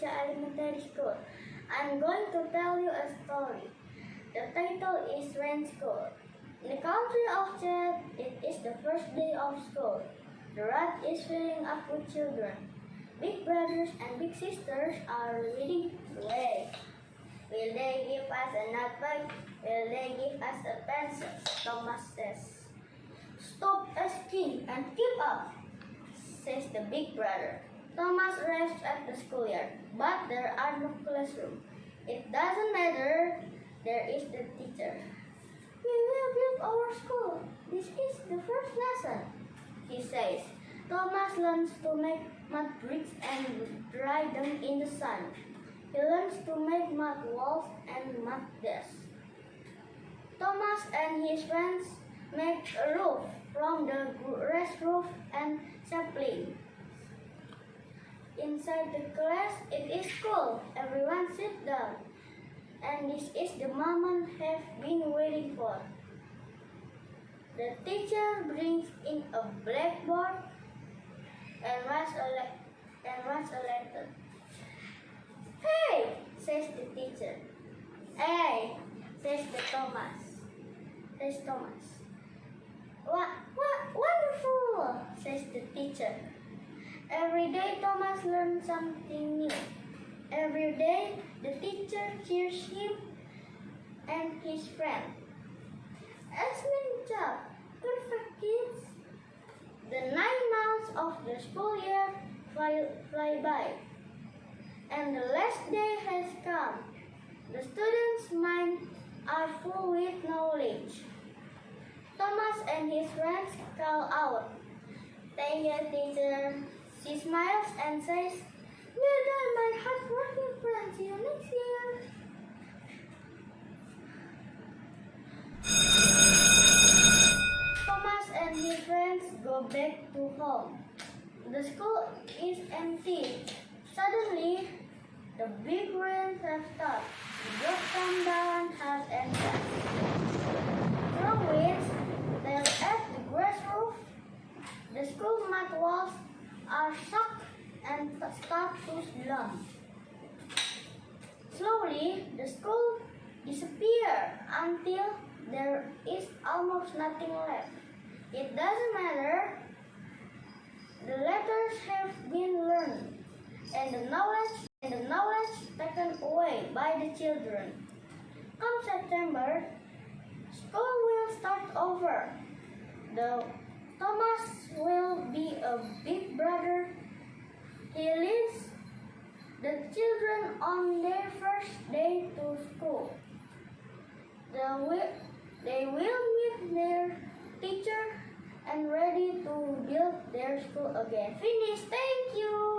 Indonesia Elementary School. I'm going to tell you a story. The title is Rain School. In the country of Chad, it is the first day of school. The road is filling up with children. Big brothers and big sisters are leading the way. Will they give us a notebook? Will they give us a pencil? Thomas says. Stop asking and keep up, says the big brother. Thomas arrives at the schoolyard, but there are no classrooms. It doesn't matter, there is the teacher. We will build our school. This is the first lesson, he says. Thomas learns to make mud bricks and dry them in the sun. He learns to make mud walls and mud desks. Thomas and his friends make a roof from the grass roof and saplings. Inside the class, it is cool. Everyone sits down. And this is the moment have been waiting for. The teacher brings in a blackboard and writes a letter. Hey, says the teacher. Hey, says Thomas. What wonderful, says the teacher. Every day Thomas learns something new. Every day the teacher cheers him and his friend. Excellent job, perfect kids. The 9 months of the school year fly by, and the last day has come. The students' minds are full with knowledge. Thomas and his friends call out, "Thank you, teacher." She smiles and says, "Well done, my hardworking friends. See you next year." Thomas and his friends go back to home. The school is empty. Suddenly, the big rain has stopped. The drops come down hard and fast. Strong winds tear at the grass roof. The school mud walls are shocked and start to slump. Slowly, the school disappears until there is almost nothing left. It doesn't matter. The letters have been learned, and the knowledge taken away by the children. Come September, school will start over. Thomas will be a big brother. He leads the children on their first day to school. They will meet their teacher and ready to build their school again. Finish. Thank you.